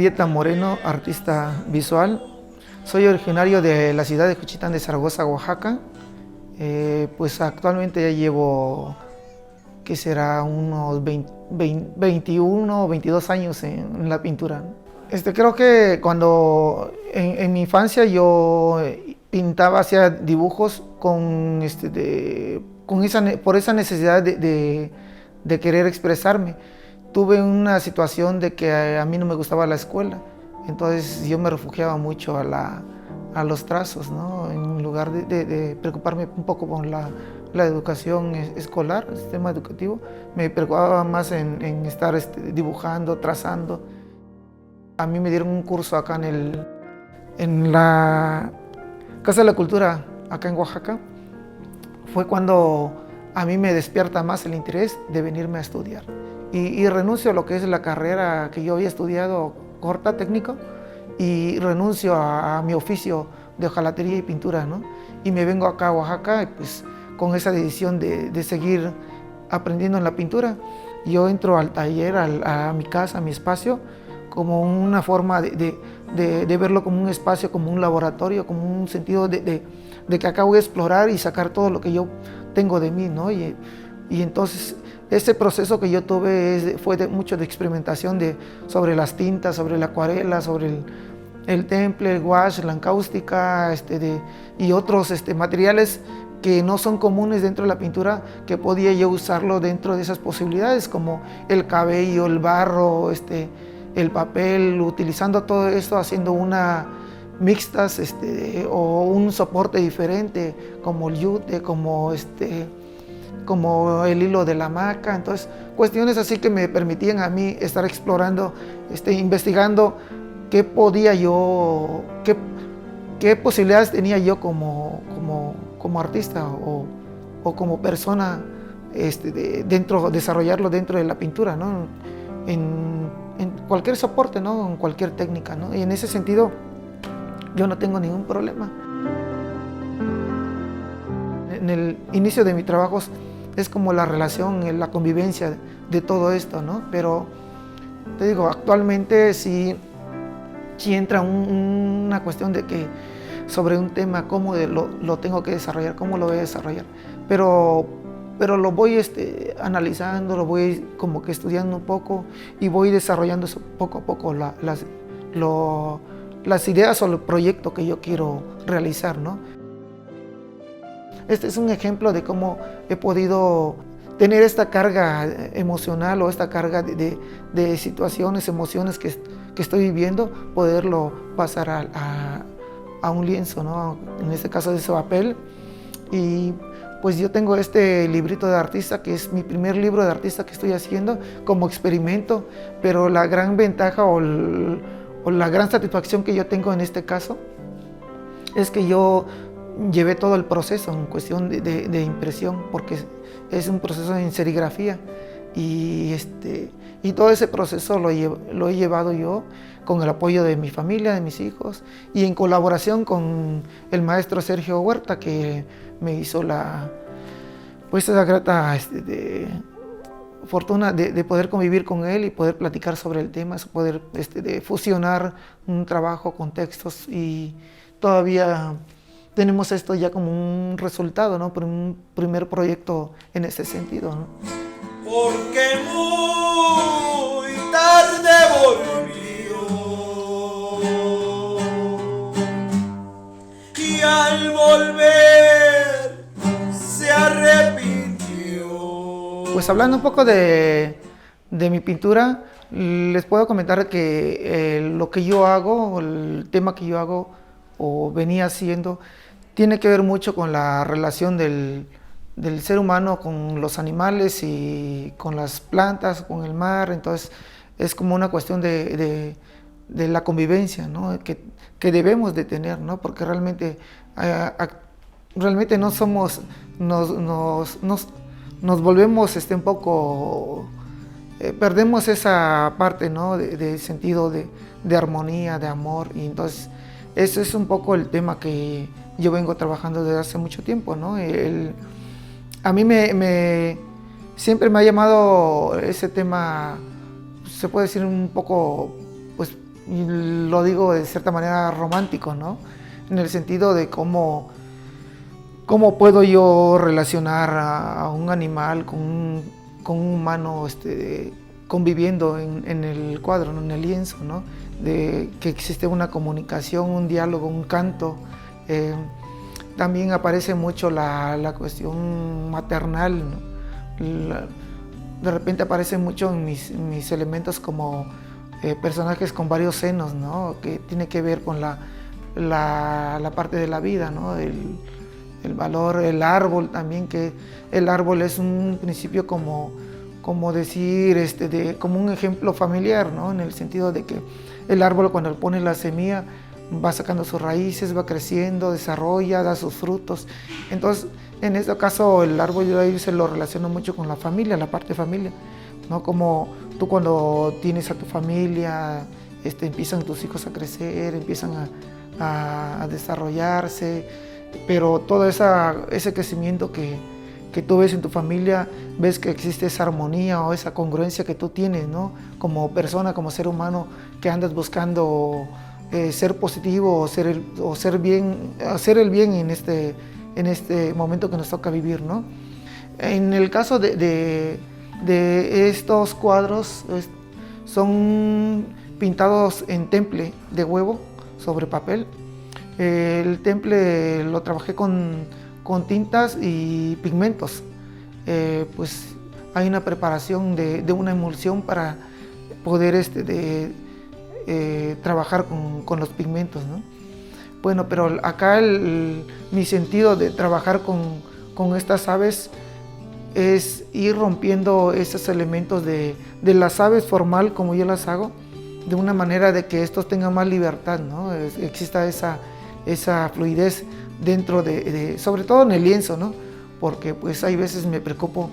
Vieta Moreno, artista visual. Soy originario de la ciudad de Juchitán de Zaragoza, Oaxaca. Pues actualmente ya llevo, ¿qué será? Unos 21 o 22 años en la pintura. Creo que cuando en mi infancia yo pintaba, hacía dibujos por esa necesidad de querer expresarme. Tuve una situación de que a mí no me gustaba la escuela, entonces yo me refugiaba mucho a los trazos, ¿no? En lugar de preocuparme un poco con la educación escolar, el sistema educativo, me preocupaba más en estar dibujando, trazando. A mí me dieron un curso acá en la Casa de la Cultura, acá en Oaxaca. Fue cuando a mí me despierta más el interés de venirme a estudiar. Y renuncio a lo que es la carrera que yo había estudiado, corta, técnico, y renuncio a mi oficio de hojalatería y pintura, ¿no? Y me vengo acá a Oaxaca, pues, con esa decisión de seguir aprendiendo en la pintura. Yo entro al taller, a mi casa, a mi espacio, como una forma de verlo como un espacio, como un laboratorio, como un sentido de que acá voy a explorar y sacar todo lo que yo tengo de mí, ¿no? Y entonces ese proceso que yo tuve fue mucho de experimentación sobre las tintas, sobre la acuarela, sobre el temple, el gouache, la encáustica, y otros materiales que no son comunes dentro de la pintura, que podía yo usarlo dentro de esas posibilidades, como el cabello, el barro, el papel, utilizando todo esto, haciendo una mixtas o un soporte diferente, como el yute, como el hilo de la hamaca. Entonces, cuestiones así que me permitían a mí estar explorando, investigando qué podía yo, qué posibilidades tenía yo como artista o como persona, desarrollarlo dentro de la pintura, ¿no? En cualquier soporte, ¿no? En cualquier técnica, ¿no? Y en ese sentido yo no tengo ningún problema. En el inicio de mis trabajos es como la relación, la convivencia de todo esto, ¿no? Pero te digo, actualmente sí entra una cuestión de que sobre un tema, cómo lo tengo que desarrollar, cómo lo voy a desarrollar. Pero lo voy analizando, lo voy como que estudiando un poco y voy desarrollando poco a poco las ideas o el proyecto que yo quiero realizar, ¿no? Este es un ejemplo de cómo he podido tener esta carga emocional o esta carga de situaciones, emociones que estoy viviendo, poderlo pasar a un lienzo, ¿no? En este caso de ese papel. Y pues yo tengo este librito de artista, que es mi primer libro de artista que estoy haciendo como experimento, pero la gran ventaja o la gran satisfacción que yo tengo en este caso es que yo llevé todo el proceso en cuestión de impresión, porque es un proceso en serigrafía y todo ese proceso lo he llevado yo con el apoyo de mi familia, de mis hijos, y en colaboración con el maestro Sergio Huerta, que me hizo esa grata fortuna de poder convivir con él y poder platicar sobre el tema, poder de fusionar un trabajo con textos, y todavía tenemos esto ya como un resultado, ¿no? Por un primer proyecto en ese sentido, ¿no? Porque muy tarde volvió y al volver se arrepintió. Pues hablando un poco de mi pintura, les puedo comentar que lo que yo hago, el tema que yo hago o venía haciendo, tiene que ver mucho con la relación del ser humano con los animales y con las plantas, con el mar. Entonces es como una cuestión de la convivencia, ¿no? que debemos de tener, ¿no? Porque realmente no somos, nos volvemos un poco, perdemos esa parte, ¿no? de sentido de armonía, de amor, y entonces eso es un poco el tema que yo vengo trabajando desde hace mucho tiempo, ¿no? A mí siempre me ha llamado ese tema, se puede decir un poco, pues, y lo digo de cierta manera romántico, ¿no? En el sentido de cómo puedo yo relacionar a un animal con un humano conviviendo en el cuadro, ¿no? En el lienzo, ¿no? De que existe una comunicación, un diálogo, un canto. También aparece mucho la cuestión maternal, ¿no? De repente aparece mucho en mis elementos como personajes con varios senos, ¿no? Que tiene que ver con la parte de la vida, ¿no? El valor, el árbol también, que el árbol es un principio como decir, como un ejemplo familiar, ¿no? En el sentido de que el árbol cuando pone la semilla va sacando sus raíces, va creciendo, desarrolla, da sus frutos. Entonces, en este caso, el árbol yo ahí se lo relaciono mucho con la familia, la parte familia, ¿no? Como tú cuando tienes a tu familia, empiezan tus hijos a crecer, empiezan a desarrollarse, pero todo ese crecimiento que tú ves en tu familia, ves que existe esa armonía o esa congruencia que tú tienes, ¿no? Como persona, como ser humano, que andas buscando ser positivo o hacer el bien en este momento que nos toca vivir, ¿no? En el caso de estos cuadros, son pintados en temple de huevo sobre papel. El temple lo trabajé con tintas y pigmentos. Pues hay una preparación de una emulsión para poder trabajar con los pigmentos, ¿no? Bueno, pero acá mi sentido de trabajar con estas aves es ir rompiendo esos elementos de las aves formal, como yo las hago, de una manera de que estos tengan más libertad, ¿no? Exista esa fluidez dentro sobre todo en el lienzo, ¿no? Porque pues hay veces me preocupo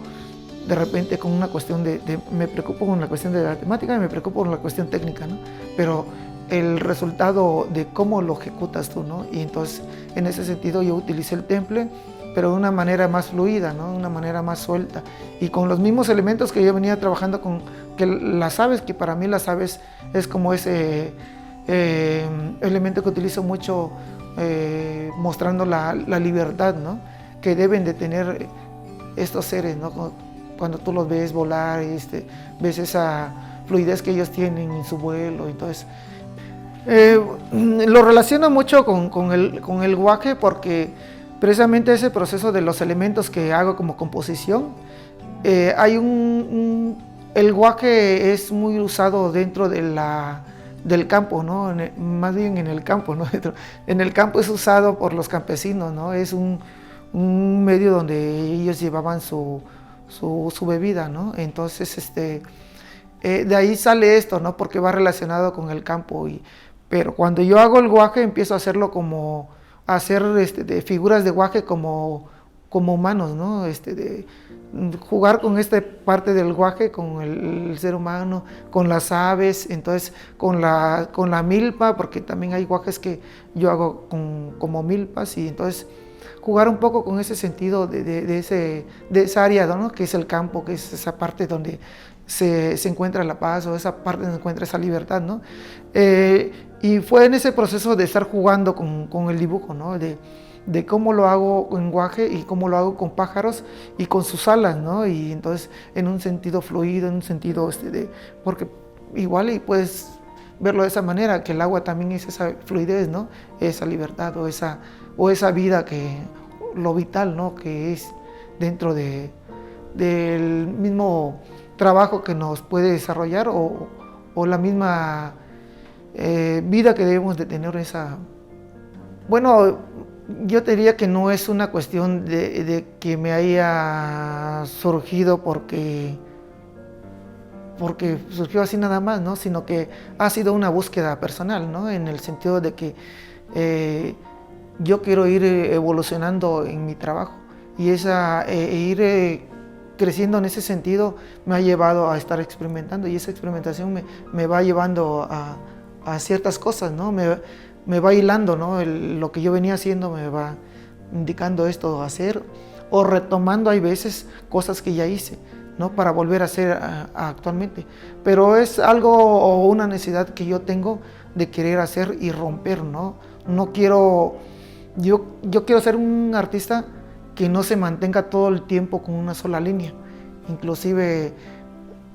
de repente con una cuestión me preocupo con la cuestión de la temática y me preocupo con la cuestión técnica, ¿no? Pero el resultado de cómo lo ejecutas tú, ¿no? Y entonces en ese sentido yo utilicé el temple, pero de una manera más fluida, ¿no? De una manera más suelta y con los mismos elementos que yo venía trabajando con las aves, que para mí las aves es como ese elemento que utilizo mucho, mostrando la libertad, ¿no? Que deben de tener estos seres, ¿no? Cuando tú los ves volar, ves esa fluidez que ellos tienen en su vuelo. Entonces, lo relaciono mucho con el guaje porque precisamente ese proceso de los elementos que hago como composición, hay el guaje es muy usado dentro del campo, ¿no? Más bien en el campo, ¿no? En el campo es usado por los campesinos, ¿no? Es un medio donde ellos llevaban su bebida, ¿no? Entonces, de ahí sale esto, ¿no? Porque va relacionado con el campo. Pero cuando yo hago el guaje, empiezo a hacerlo hacer de figuras de guaje como humanos, ¿no? De jugar con esta parte del guaje, con el ser humano, con las aves, entonces con la milpa, porque también hay guajes que yo hago como milpas, y entonces jugar un poco con ese sentido de esa área, ¿no? Que es el campo, que es esa parte donde se encuentra la paz, o esa parte donde se encuentra esa libertad, ¿no? Y fue en ese proceso de estar jugando con el dibujo, ¿no? De cómo lo hago en guaje y cómo lo hago con pájaros y con sus alas, ¿no? Y entonces en un sentido fluido, en un sentido porque igual y puedes verlo de esa manera, que el agua también es esa fluidez, ¿no? Esa libertad o esa vida, lo vital, ¿no? Que es dentro del mismo trabajo que nos puede desarrollar o la misma vida que debemos de tener. Bueno, yo te diría que no es una cuestión de que me haya surgido porque surgió así nada más, ¿no? Sino que ha sido una búsqueda personal, ¿no? En el sentido de que yo quiero ir evolucionando en mi trabajo y ir creciendo en ese sentido me ha llevado a estar experimentando, y esa experimentación me va llevando a ciertas cosas, ¿no? Me va hilando, ¿no? Lo que yo venía haciendo me va indicando esto a hacer, o retomando hay veces cosas que ya hice, ¿no? Para volver a hacer actualmente. Pero es algo o una necesidad que yo tengo de querer hacer y romper, ¿no? No quiero, yo quiero ser un artista que no se mantenga todo el tiempo con una sola línea. Inclusive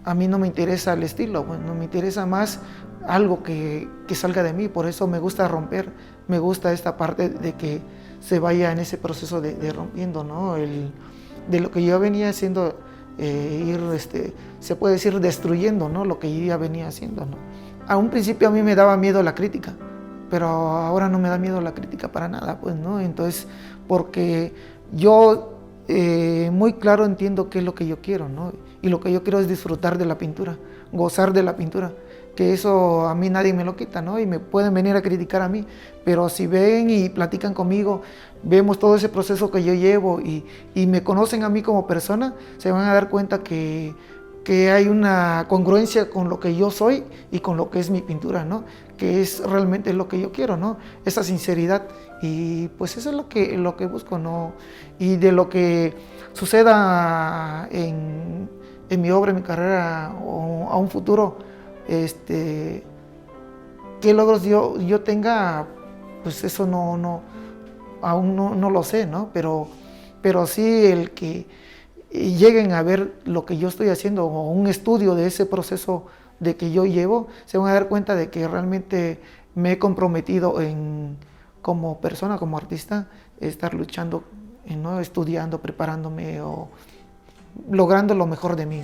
a mí no me interesa el estilo, bueno, me interesa más algo que salga de mí, por eso me gusta romper, me gusta esta parte de que se vaya en ese proceso de rompiendo, ¿no? De lo que yo venía haciendo, se puede decir destruyendo, ¿no? Lo que yo ya venía haciendo, ¿no? A un principio a mí me daba miedo la crítica, pero ahora no me da miedo la crítica para nada, pues, ¿no? Entonces, porque yo muy claro entiendo qué es lo que yo quiero, ¿no? Y lo que yo quiero es disfrutar de la pintura, gozar de la pintura, que eso a mí nadie me lo quita, ¿no? Y me pueden venir a criticar a mí, pero si ven y platican conmigo, vemos todo ese proceso que yo llevo y me conocen a mí como persona, se van a dar cuenta que hay una congruencia con lo que yo soy y con lo que es mi pintura, ¿no? Que es realmente lo que yo quiero, ¿no? Esa sinceridad. Y pues eso es lo que busco, ¿no? Y de lo que suceda en mi obra, en mi carrera o a un futuro, qué logros yo tenga, pues eso aún no lo sé, ¿no? Pero sí el que lleguen a ver lo que yo estoy haciendo o un estudio de ese proceso de que yo llevo, se van a dar cuenta de que realmente me he comprometido como persona, como artista, estar luchando, ¿no? Estudiando, preparándome o logrando lo mejor de mí.